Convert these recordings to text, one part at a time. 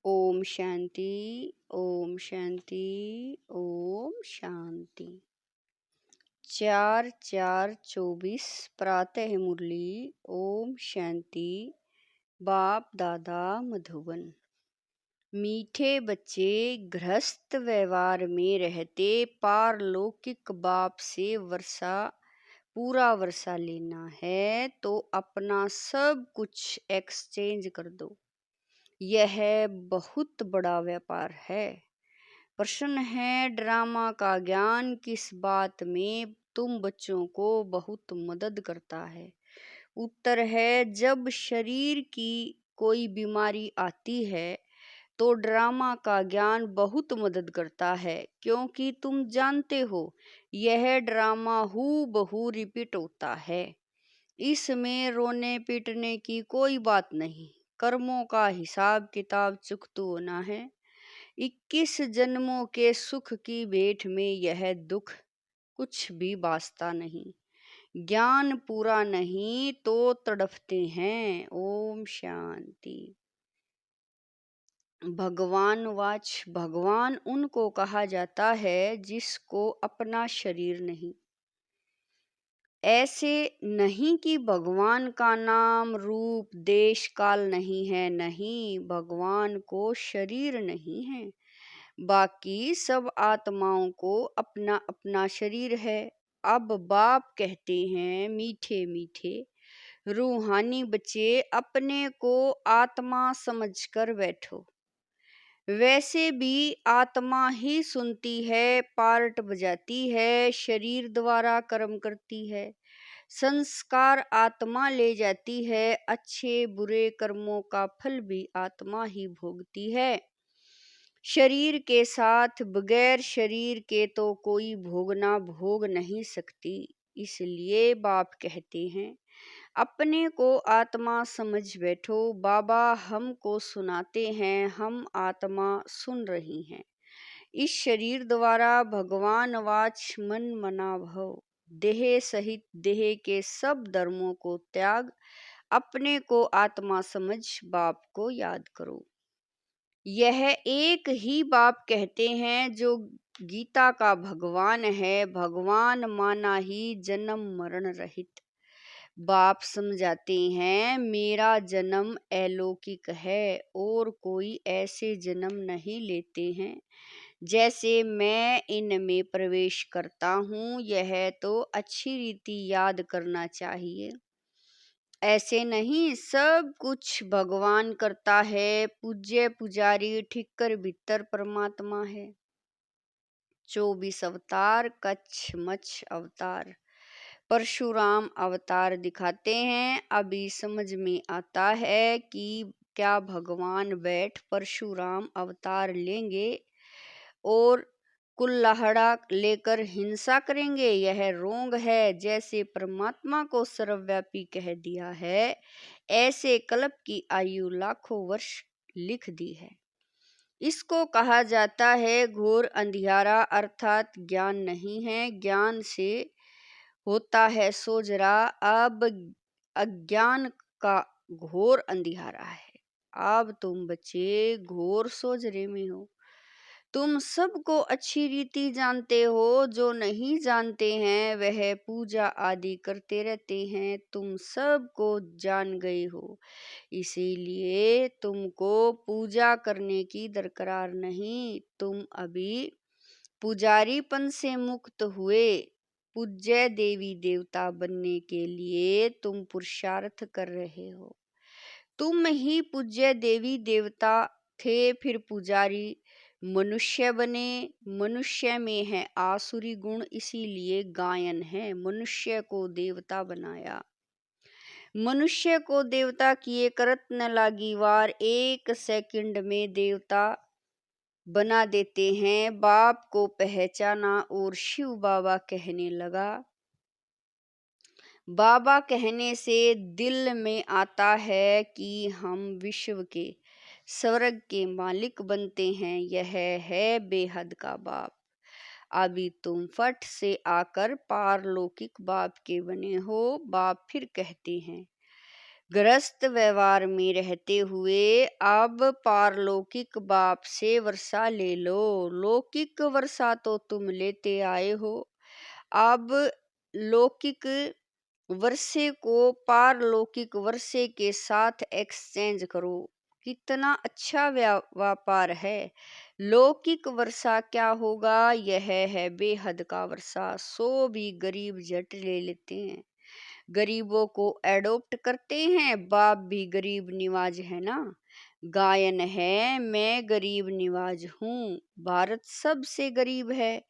ओम शांति। ओम शांति। ओम शांति। 4/4/24 प्रातः मुरली। ओम शांति। बाप दादा मधुबन। मीठे बच्चे, गृहस्थ व्यवहार में रहते पारलौकिक बाप से पूरा वर्षा लेना है तो अपना सब कुछ एक्सचेंज कर दो। यह बहुत बड़ा व्यापार है। प्रश्न है, ड्रामा का ज्ञान किस बात में तुम बच्चों को बहुत मदद करता है? उत्तर है, जब शरीर की कोई बीमारी आती है तो ड्रामा का ज्ञान बहुत मदद करता है, क्योंकि तुम जानते हो यह ड्रामा हूबहू रिपीट होता है। इसमें रोने पीटने की कोई बात नहीं। कर्मों का हिसाब किताब चुकता होना है। 21 जन्मों के सुख की भेंट में यह दुख कुछ भी वास्ता नहीं। ज्ञान पूरा नहीं तो तड़पते हैं। ओम शांति। भगवान वाच। भगवान उनको कहा जाता है जिसको अपना शरीर नहीं। ऐसे नहीं कि भगवान का नाम रूप देश काल नहीं है, नहीं, भगवान को शरीर नहीं है। बाकी सब आत्माओं को अपना अपना शरीर है। अब बाप कहते हैं, मीठे मीठे रूहानी बच्चे, अपने को आत्मा समझकर बैठो। वैसे भी आत्मा ही सुनती है, पार्ट बजाती है, शरीर द्वारा कर्म करती है, संस्कार आत्मा ले जाती है, अच्छे बुरे कर्मों का फल भी आत्मा ही भोगती है। शरीर के साथ बगैर शरीर के तो कोई भोगना भोग नहीं सकती। इसलिए बाप कहते हैं, अपने को आत्मा समझ बैठो। बाबा हमको सुनाते हैं, हम आत्मा सुन रही हैं। इस शरीर द्वारा भगवान वाच मन मना भव। देह सहित देह के सब धर्मों को त्याग, अपने को आत्मा समझ बाप को याद करो। यह एक ही बाप कहते हैं जो गीता का भगवान है। भगवान माना ही जन्म मरण रहित। बाप समझाते हैं, मेरा जन्म अलौकिक है और कोई ऐसे जन्म नहीं लेते हैं जैसे मैं इनमें प्रवेश करता हूँ। यह तो अच्छी रीति याद करना चाहिए। ऐसे नहीं, सब कुछ भगवान करता है। पूज्य पुजारी ठिक्कर भीतर परमात्मा है। 24 अवतार, कच्छ मच्छ अवतार, परशुराम अवतार दिखाते हैं। अभी समझ में आता है कि क्या भगवान बैठ परशुराम अवतार लेंगे और कुल्हाड़ा लेकर हिंसा करेंगे? यह रोंग है। जैसे परमात्मा को सर्वव्यापी कह दिया है, ऐसे कल्प की आयु लाखों वर्ष लिख दी है। इसको कहा जाता है घोर अंधियारा, अर्थात ज्ञान नहीं है। ज्ञान से होता है सोजरा। अब अज्ञान का घोर अंधियारा है। अब तुम बच्चे घोर सोजरे में हो। तुम सबको अच्छी रीति जानते हो। जो नहीं जानते हैं वह पूजा आदि करते रहते हैं। तुम सबको जान गए हो, इसीलिए तुमको पूजा करने की दरकार नहीं। तुम अभी पुजारीपन से मुक्त हुए। पूज्य देवी देवता बनने के लिए तुम पुरुषार्थ कर रहे हो। तुम ही पूज्य देवी देवता थे, फिर पुजारी मनुष्य बने। मनुष्य में है आसुरी गुण, इसीलिए गायन है। मनुष्य को देवता बनाया। मनुष्य को देवता किए करत न लागी वार। 1 सेकंड में देवता बना देते हैं। बाप को पहचाना और शिव बाबा कहने लगा। बाबा कहने से दिल में आता है कि हम विश्व के स्वर्ग के मालिक बनते हैं। यह है बेहद का बाप। अभी तुम फट से आकर पारलौकिक बाप के बने हो। बाप फिर कहते हैं, ग्रस्त व्यवहार में रहते हुए अब पारलौकिक बाप से वर्षा ले लो। लौकिक वर्षा तो तुम लेते आए हो, अब लौकिक वर्षे को पारलौकिक वर्षे के साथ एक्सचेंज करो। कितना अच्छा व्यापार है। लौकिक वर्षा क्या होगा? यह है बेहद का वर्षा। सो भी गरीब झट ले लेते हैं, गरीबों को एडॉप्ट करते हैं। बाप भी गरीब निवाज है ना। गायन है मैं गरीब निवाज हूँ, भारत सबसे गरीब है।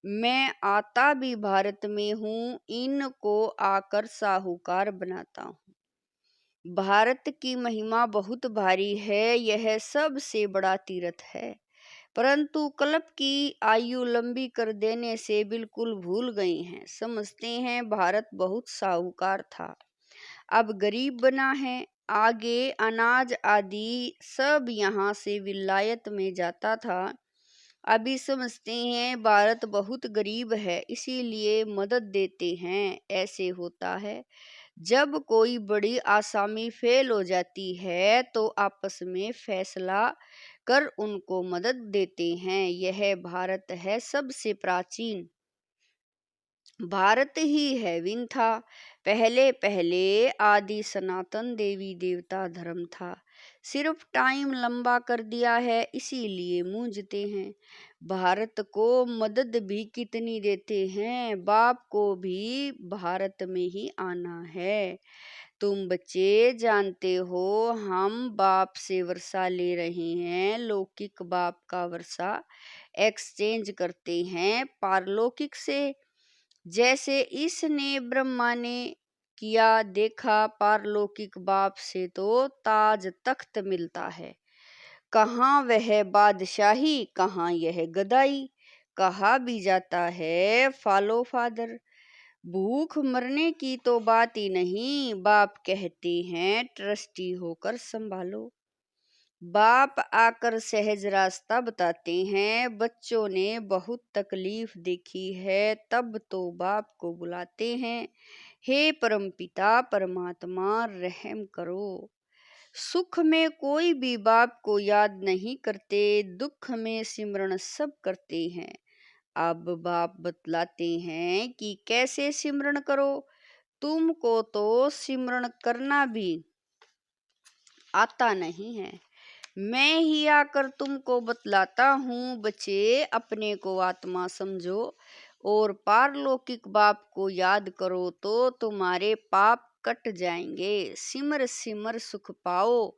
मैं आता भी भारत में हूँ, इनको आकर साहूकार बनाता हूँ। भारत की महिमा बहुत भारी है, यह सबसे बड़ा तीर्थ है। परंतु कल्प की आयु लंबी कर देने से बिल्कुल भूल गई हैं। समझते हैं भारत बहुत साहूकार था, अब गरीब बना है। आगे अनाज आदि सब यहाँ से विलायत में जाता था, अभी समझते हैं भारत बहुत गरीब है, इसीलिए मदद देते हैं। ऐसे होता है जब कोई बड़ी आसामी फेल हो जाती है तो आपस में फैसला कर उनको मदद देते हैं। यह भारत है सबसे प्राचीन, भारत ही है विंथा। पहले पहले आदि सनातन देवी देवता धर्म था, सिर्फ टाइम लंबा कर दिया है इसीलिए मूंझते हैं। भारत को मदद भी कितनी देते हैं, बाप को भी भारत में ही आना है। तुम बच्चे जानते हो हम बाप से वर्षा ले रहे हैं, लौकिक बाप का वर्षा एक्सचेंज करते हैं पारलौकिक से। जैसे इसने ब्रह्मा ने किया देखा, पारलौकिक बाप से तो ताज तख्त मिलता है। कहाँ वह बादशाही, कहाँ यह गदाई। कहा भी जाता है फॉलो फादर। भूख मरने की तो बात ही नहीं, बाप कहते हैं ट्रस्टी होकर संभालो। बाप आकर सहज रास्ता बताते हैं, बच्चों ने बहुत तकलीफ देखी है तब तो बाप को बुलाते हैं। हे परमपिता परमात्मा रहम करो। सुख में कोई भी बाप को याद नहीं करते, दुख में सिमरण सब करते हैं। अब बाप बतलाते हैं कि कैसे सिमरण करो। तुमको तो सिमरण करना भी आता नहीं है, मैं ही आकर तुमको बतलाता हूँ। बच्चे अपने को आत्मा समझो और पारलौकिक बाप को याद करो तो तुम्हारे पाप कट जाएंगे। सिमर सिमर सुख पाओ,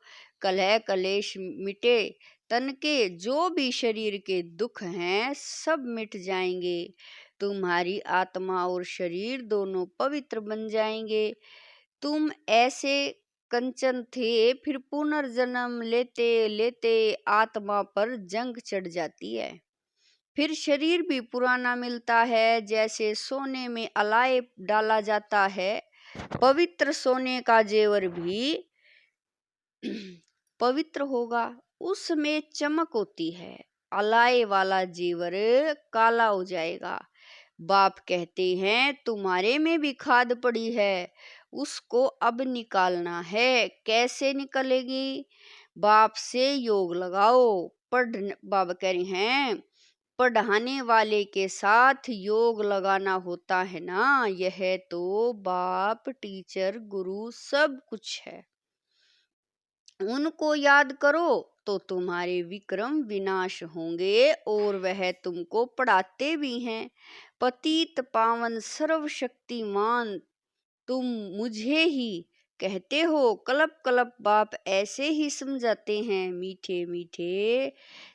कलह कलेश मिटे, तन के जो भी शरीर के दुख हैं सब मिट जाएंगे। तुम्हारी आत्मा और शरीर दोनों पवित्र बन जाएंगे। तुम ऐसे कंचन थे, फिर पुनर्जन्म लेते लेते आत्मा पर जंग चढ़ जाती है, फिर शरीर भी पुराना मिलता है। जैसे सोने में अलाय डाला जाता है, पवित्र सोने का जेवर भी पवित्र होगा, उसमें चमक होती है। अलाय वाला जेवर काला हो जाएगा। बाप कहते हैं तुम्हारे में भी खाद पड़ी है, उसको अब निकालना है। कैसे निकलेगी? बाप से योग लगाओ। बाबा कह रहे हैं पढ़ाने वाले के साथ योग लगाना होता है ना, यह तो बाप टीचर गुरु सब कुछ है। उनको याद करो तो तुम्हारे विक्रम विनाश होंगे और वह तुमको पढ़ाते भी हैं। पतित पावन सर्वशक्तिमान तुम मुझे ही कहते हो, कलप कलप बाप ऐसे ही समझाते हैं। मीठे मीठे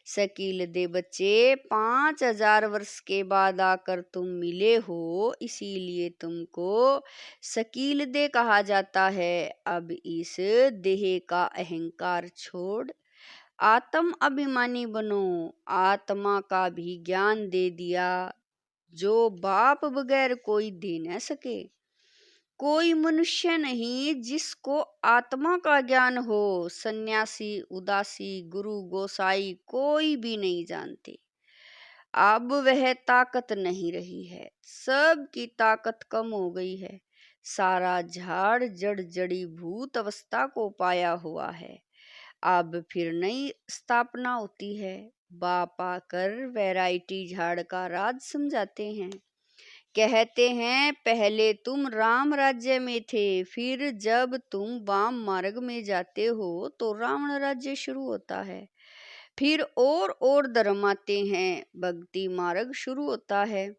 शकील दे बच्चे, 5000 वर्ष के बाद आकर तुम मिले हो, इसीलिए तुमको शकील दे कहा जाता है। अब इस देह का अहंकार छोड़ आत्म अभिमानी बनो। आत्मा का भी ज्ञान दे दिया जो बाप बगैर कोई दे न सके। कोई मनुष्य नहीं जिसको आत्मा का ज्ञान हो। सन्यासी उदासी गुरु गोसाई कोई भी नहीं जानते। अब वह ताकत नहीं रही है, सबकी ताकत कम हो गई है। सारा झाड़ जड़ जड़ी भूत अवस्था को पाया हुआ है। अब फिर नई स्थापना होती है। बाप आकर वैरायटी झाड़ का राज समझाते हैं। कहते हैं पहले तुम राम राज्य में थे, फिर जब तुम वाम मार्ग में जाते हो तो रावण राज्य शुरू होता है। फिर और धर्म आते हैं, भक्ति मार्ग शुरू होता है।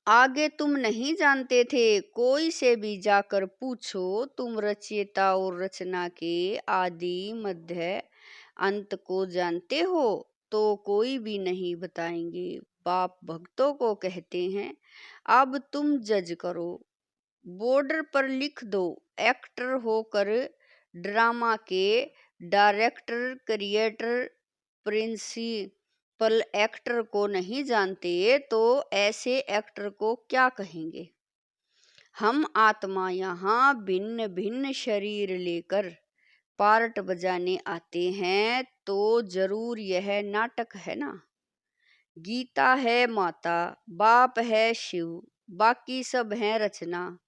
आगे तुम नहीं जानते थे, कोई से भी जाकर पूछो, तुम रचयिता और रचना के आदि मध्य अंत को जानते हो तो कोई भी नहीं बताएंगे। बाप भक्तों को कहते हैं अब तुम जज करो, बॉर्डर पर लिख दो, एक्टर होकर ड्रामा के डायरेक्टर क्रिएटर प्रिंसिपल एक्टर को नहीं जानते तो ऐसे एक्टर को क्या कहेंगे। हम आत्मा यहाँ भिन्न भिन्न शरीर लेकर पार्ट बजाने आते हैं तो जरूर यह नाटक है ना। गीता है माता, बाप है शिव, बाकी सब है रचना।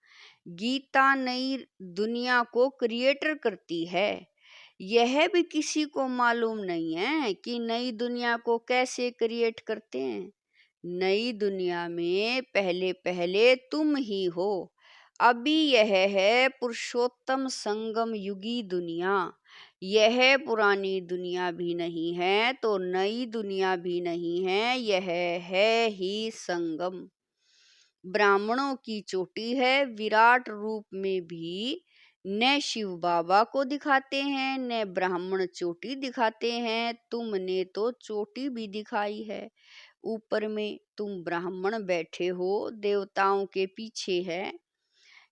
गीता नई दुनिया को क्रिएटर करती है। यह भी किसी को मालूम नहीं है कि नई दुनिया को कैसे क्रिएट करते हैं। नई दुनिया में पहले पहले तुम ही हो। अभी यह है पुरुषोत्तम संगम युगी दुनिया। यह पुरानी दुनिया भी नहीं है तो नई दुनिया भी नहीं है, यह है ही संगम। ब्राह्मणों की चोटी है, विराट रूप में भी न शिव बाबा को दिखाते हैं न ब्राह्मण चोटी दिखाते हैं। तुमने तो चोटी भी दिखाई है, ऊपर में तुम ब्राह्मण बैठे हो, देवताओं के पीछे है।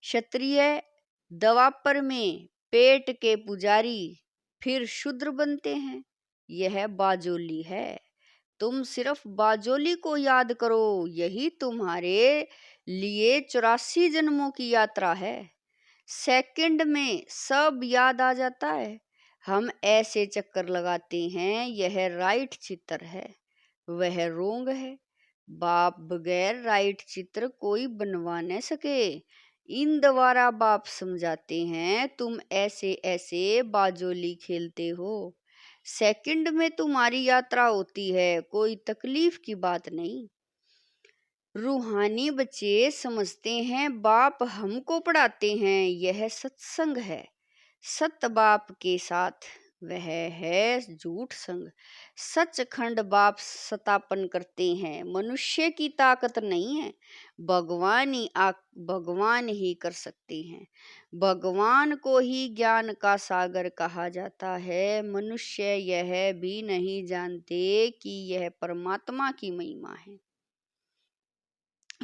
क्षत्रिय द्वापर में पेट के पुजारी, फिर शूद्र बनते हैं। यह बाजोली है। तुम सिर्फ बाजोली को याद करो, यही तुम्हारे लिए 84 जन्मों की यात्रा है। सेकंड में सब याद आ जाता है। हम ऐसे चक्कर लगाते हैं, यह राइट चित्र है, वह रोंग है। बाप बगैर राइट चित्र कोई बनवा न सके। इन द्वारा बाप समझाते हैं तुम ऐसे ऐसे बाजोली खेलते हो। सेकंड में तुम्हारी यात्रा होती है, कोई तकलीफ की बात नहीं। रूहानी बच्चे समझते हैं बाप हमको पढ़ाते हैं, यह सत्संग है। सत बाप के साथ वह है झूठ संग। सचखंड बाप सतापन करते हैं, मनुष्य की ताकत नहीं है, भगवान ही कर सकते हैं। भगवान को ही ज्ञान का सागर कहा जाता है। मनुष्य यह भी नहीं जानते कि यह परमात्मा की महिमा है।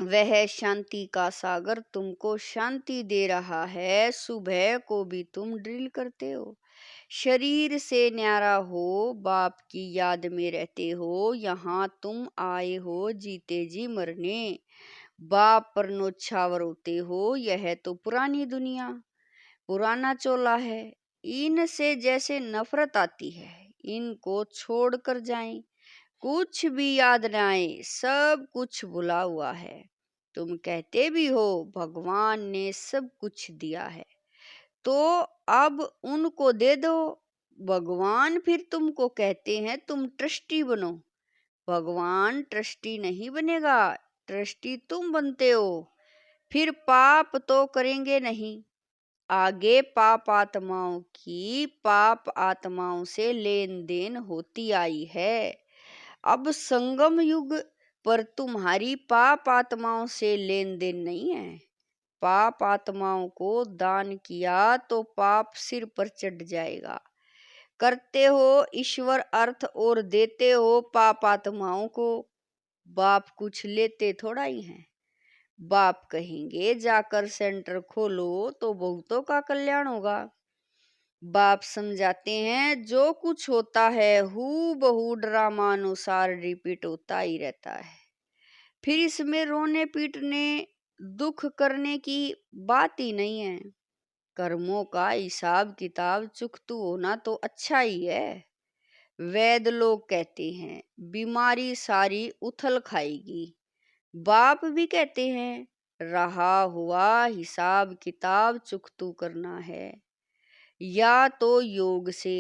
वह शांति का सागर तुमको शांति दे रहा है। सुबह को भी तुम ड्रिल करते हो, शरीर से न्यारा हो, बाप की याद में रहते हो। यहाँ तुम आए हो जीते जी मरने, बाप पर नौछावर होते हो। यह तो पुरानी दुनिया, पुराना चोला है। इनसे जैसे नफरत आती है, इनको छोड़ कर जाएं। कुछ भी याद न आए, सब कुछ भुला हुआ है। तुम कहते भी हो भगवान ने सब कुछ दिया है, तो अब उनको दे दो। भगवान फिर तुमको कहते हैं तुम ट्रस्टी बनो। भगवान ट्रस्टी नहीं बनेगा, ट्रस्टी तुम बनते हो। फिर पाप तो करेंगे नहीं। आगे पाप आत्माओं से लेन देन होती आई है। अब संगम युग पर तुम्हारी पाप आत्माओं से लेन देन नहीं है। पाप आत्माओं को दान किया तो पाप सिर पर चढ़ जाएगा। करते हो ईश्वर अर्थ और देते हो पाप आत्माओं को। बाप कुछ लेते थोड़ा ही हैं। बाप कहेंगे जाकर सेंटर खोलो तो बहुतों का कल्याण होगा। बाप समझाते हैं जो कुछ होता है हू बहू ड्रामा अनुसार रिपीट होता ही रहता है। फिर इसमें रोने पीटने दुख करने की बात ही नहीं है। कर्मों का हिसाब किताब चुकतू होना तो अच्छा ही है। वैद लोग कहते हैं बीमारी सारी उथल खाएगी। बाप भी कहते हैं रहा हुआ हिसाब किताब चुकतू करना है, या तो योग से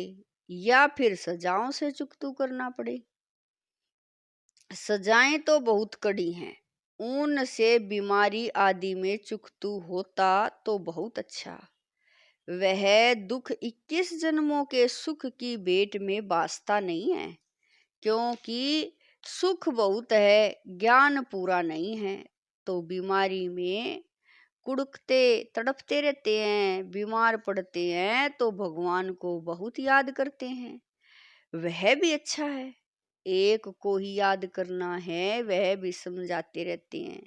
या फिर सजाओं से चुकतू करना पड़े। सजाएं तो बहुत कड़ी हैं, उनसे बीमारी आदि में चुकतू होता तो बहुत अच्छा। वह दुख 21 जन्मों के सुख की भेंट में बासता नहीं है, क्योंकि सुख बहुत है, ज्ञान पूरा नहीं है। तो बीमारी में कुड़कते तड़पते रहते हैं, बीमार पड़ते हैं तो भगवान को बहुत याद करते हैं, वह भी अच्छा है। एक को ही याद करना है, वह भी समझाते रहते हैं।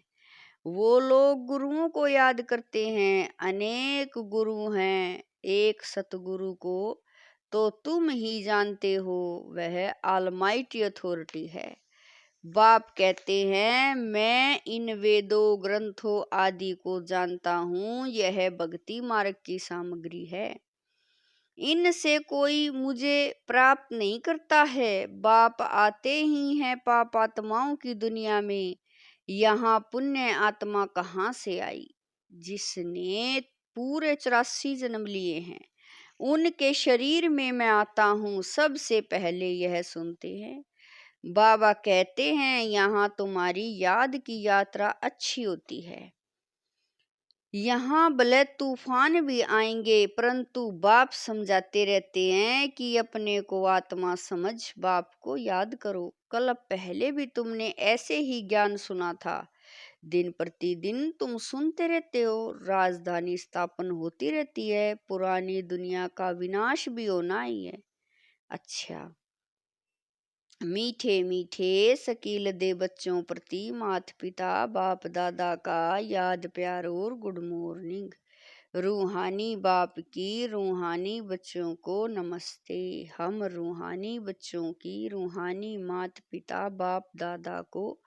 वो लोग गुरुओं को याद करते हैं, अनेक गुरु हैं, एक सतगुरु को तो तुम ही जानते हो, वह ऑलमाइटी अथॉरिटी है। बाप कहते हैं, मैं इन वेदों ग्रंथों आदि को जानता हूँ, यह भक्ति मार्ग की सामग्री है, इनसे कोई मुझे प्राप्त नहीं करता है। बाप आते ही हैं पाप आत्माओं की दुनिया में, यहाँ पुण्य आत्मा कहाँ से आई? जिसने पूरे 84 जन्म लिए हैं, उनके शरीर में मैं आता हूँ, सबसे पहले यह सुनते हैं। बाबा कहते हैं, यहाँ तुम्हारी याद की यात्रा अच्छी होती है, यहाँ भले तूफान भी आएंगे, परंतु बाप समझाते रहते हैं कि अपने को आत्मा समझ बाप को याद करो। कल पहले भी तुमने ऐसे ही ज्ञान सुना था, दिन प्रतिदिन तुम सुनते रहते हो। राजधानी स्थापन होती रहती है, पुरानी दुनिया का विनाश भी होना ही है। अच्छा, मीठे मीठे शकील दे बच्चों प्रति माता पिता बाप दादा का याद प्यार और गुड मॉर्निंग। रूहानी बाप की रूहानी बच्चों को नमस्ते। हम रूहानी बच्चों की रूहानी माता पिता बाप दादा को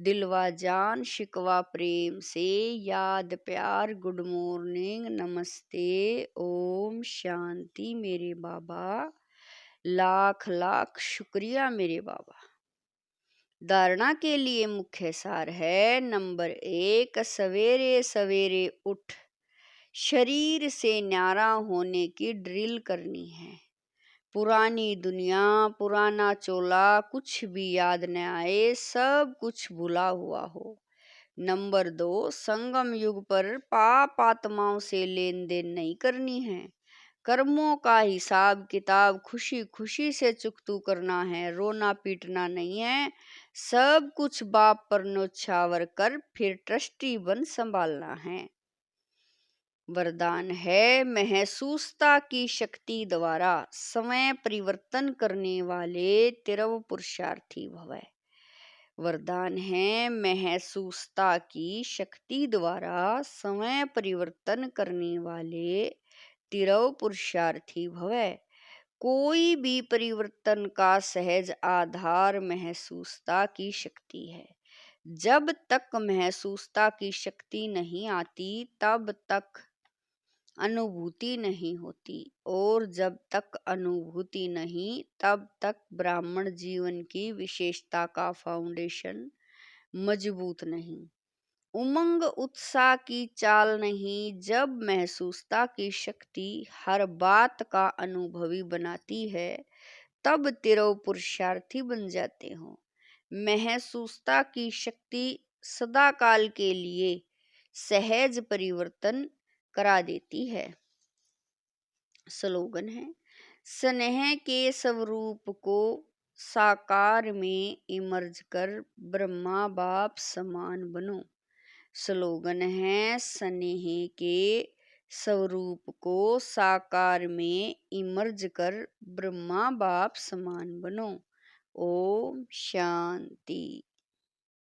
दिलवा जान शिकवा प्रेम से याद प्यार गुड मॉर्निंग नमस्ते ओम शांति। मेरे बाबा लाख लाख शुक्रिया मेरे बाबा। धारणा के लिए मुख्य सार है, नंबर 1, सवेरे सवेरे उठ शरीर से न्यारा होने की ड्रिल करनी है। पुरानी दुनिया पुराना चोला कुछ भी याद न आए, सब कुछ भुला हुआ हो। नंबर 2, संगम युग पर पाप आत्माओं से लेन देन नहीं करनी है, कर्मों का हिसाब किताब खुशी खुशी से चुकतू करना है, रोना पीटना नहीं है। सब कुछ बाप पर न्योछावर कर फिर ट्रस्टी बन संभालना है। वरदान है, महसूसता की शक्ति द्वारा समय परिवर्तन करने वाले तिरव पुरुषार्थी भवै। वरदान है, महसूसता की शक्ति द्वारा समय परिवर्तन करने वाले तिरव पुरुषार्थी भवै। कोई भी परिवर्तन का सहज आधार महसूसता की शक्ति है। जब तक महसूसता की शक्ति नहीं आती, तब तक अनुभूति नहीं होती, और जब तक अनुभूति नहीं, तब तक ब्राह्मण जीवन की विशेषता का फाउंडेशन मजबूत नहीं। उमंग उत्साह की चाल नहीं, जब महसूसता की शक्ति हर बात का अनुभवी बनाती है, तब तिरव पुरुषार्थी बन जाते हो। महसूसता की शक्ति सदा काल के लिए सहज परिवर्तन करा देती है। स्लोगन है, स्नेह के स्वरूप को साकार में इमर्ज कर ब्रह्मा बाप समान बनो। स्लोगन है, स्नेह के स्वरूप को साकार में इमर्ज कर ब्रह्मा बाप समान बनो। ओम शांति।